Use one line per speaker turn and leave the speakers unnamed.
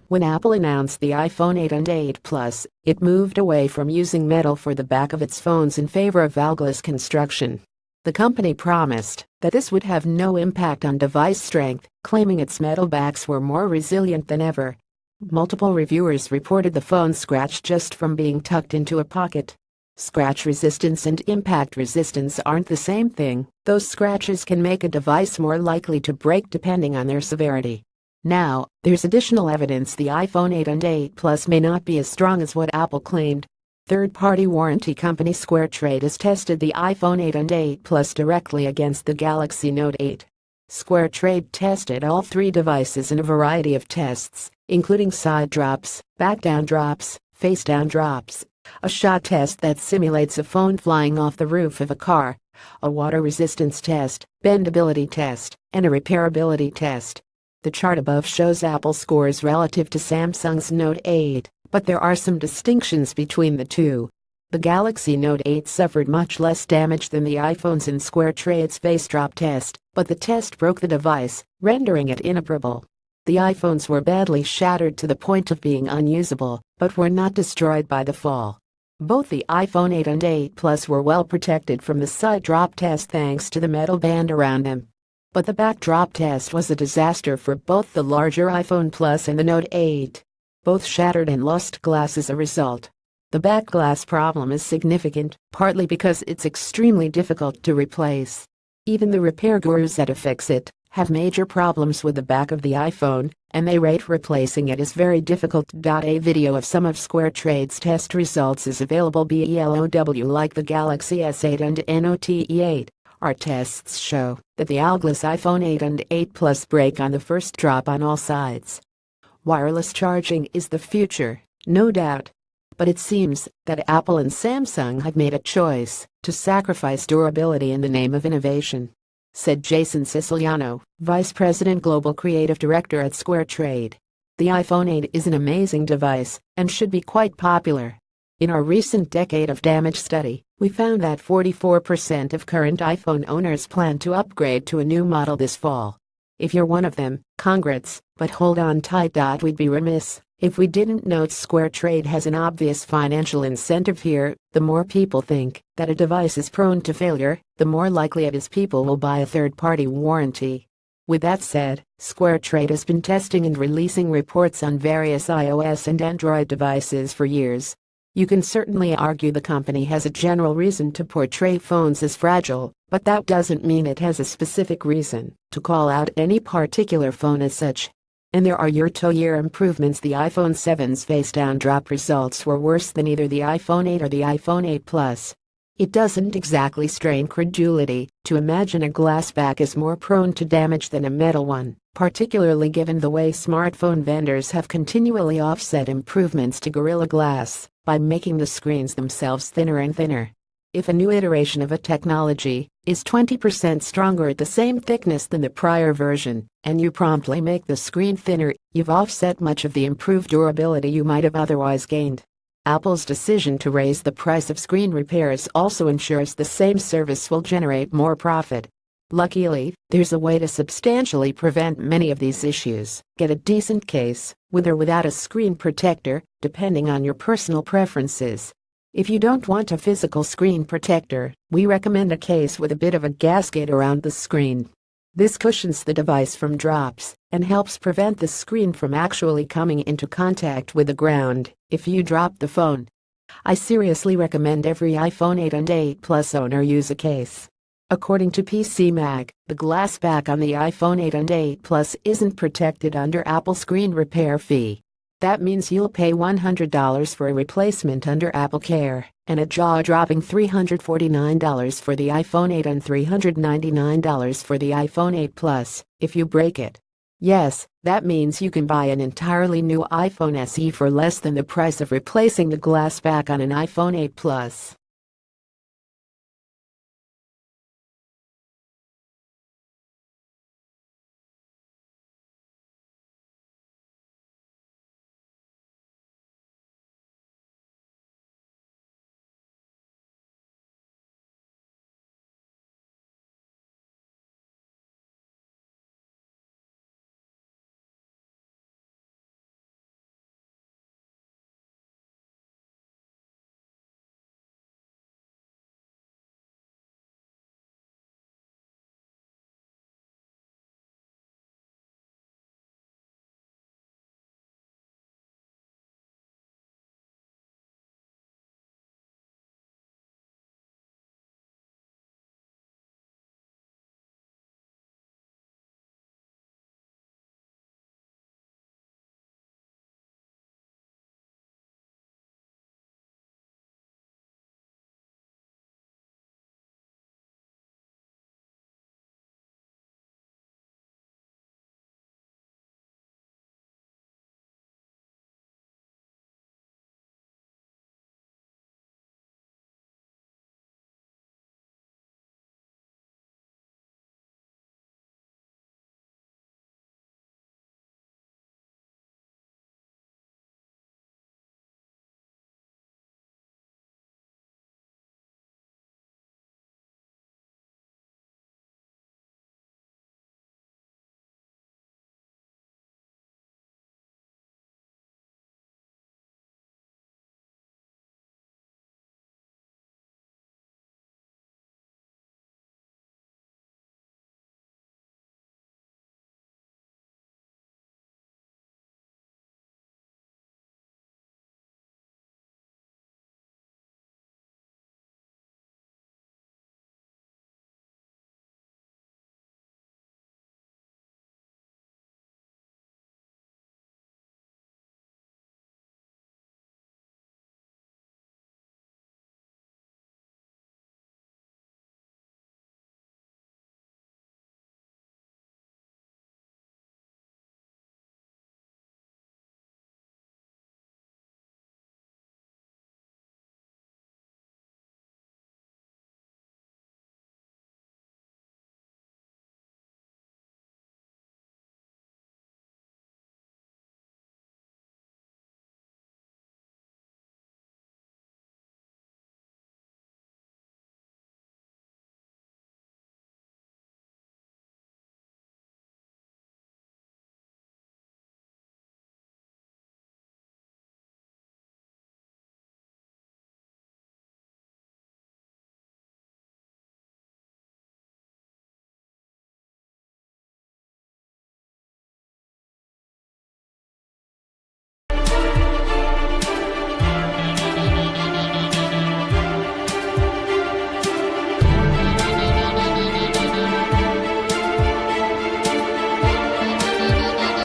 When Apple announced the iPhone 8 and 8 Plus, it moved away from using metal for the back of its phones in favor of alglass construction. The company promised that this would have no impact on device strength, claiming its metal backs were more resilient than ever. Multiple reviewers reported the phone scratched just from being tucked into a pocket. Scratch resistance and impact resistance aren't the same thing. Those scratches can make a device more likely to break depending on their severity. Now, there's additional evidence the iPhone 8 and 8 Plus may not be as strong as what Apple claimed. Third-party warranty company SquareTrade has tested the iPhone 8 and 8 Plus directly against the Galaxy Note 8. SquareTrade tested all three devices in a variety of tests, including side drops, back-down drops, face-down drops, a shot test that simulates a phone flying off the roof of a car, a water resistance test, bendability test, and a repairability test. The chart above shows Apple's scores relative to Samsung's Note 8, but there are some distinctions between the two. The Galaxy Note 8 suffered much less damage than the iPhones in SquareTrade's face drop test, but the test broke the device, rendering it inoperable. The iPhones were badly shattered to the point of being unusable, but were not destroyed by the fall. Both the iPhone 8 and 8 Plus were well protected from the side drop test thanks to the metal band around them. But the backdrop test was a disaster for both the larger iPhone Plus and the Note 8. Both shattered and lost glass as a result. The back glass problem is significant, partly because it's extremely difficult to replace. Even the repair gurus at iFixit have major problems with the back of the iPhone, and they rate replacing it as very difficult. A video of some of SquareTrade's test results is available below. Like the Galaxy S8 and Note 8. Our tests show that the alglass iPhone 8 and 8 Plus break on the first drop on all sides. Wireless charging is the future, no doubt. But it seems that Apple and Samsung have made a choice to sacrifice durability in the name of innovation, said Jason Siciliano, Vice President Global Creative Director at SquareTrade. The iPhone 8 is an amazing device and should be quite popular. In our recent Decade of Damage study, we found that 44% of current iPhone owners plan to upgrade to a new model this fall. If you're one of them, congrats, but hold on tight. We'd be remiss if we didn't note SquareTrade has an obvious financial incentive here. The more people think that a device is prone to failure, the more likely it is people will buy a third-party warranty. With that said, SquareTrade has been testing and releasing reports on various iOS and Android devices for years. You can certainly argue the company has a general reason to portray phones as fragile, but that doesn't mean it has a specific reason to call out any particular phone as such. And there are year-to-year improvements. The iPhone 7's face-down drop results were worse than either the iPhone 8 or the iPhone 8 Plus. It doesn't exactly strain credulity to imagine a glass back is more prone to damage than a metal one, particularly given the way smartphone vendors have continually offset improvements to Gorilla Glass by making the screens themselves thinner and thinner. If a new iteration of a technology is 20% stronger at the same thickness than the prior version, and you promptly make the screen thinner, you've offset much of the improved durability you might have otherwise gained. Apple's decision to raise the price of screen repairs also ensures the same service will generate more profit. Luckily, there's a way to substantially prevent many of these issues. Get a decent case, with or without a screen protector, depending on your personal preferences. If you don't want a physical screen protector, we recommend a case with a bit of a gasket around the screen. This cushions the device from drops and helps prevent the screen from actually coming into contact with the ground if you drop the phone. I seriously recommend every iPhone 8 and 8 Plus owner use a case. According to PC Mag, the glass back on the iPhone 8 and 8 Plus isn't protected under Apple screen repair fee. That means you'll pay $100 for a replacement under AppleCare, and a jaw-dropping $349 for the iPhone 8 and $399 for the iPhone 8 Plus, if you break it. Yes, that means you can buy an entirely new iPhone SE for less than the price of replacing the glass back on an iPhone 8 Plus.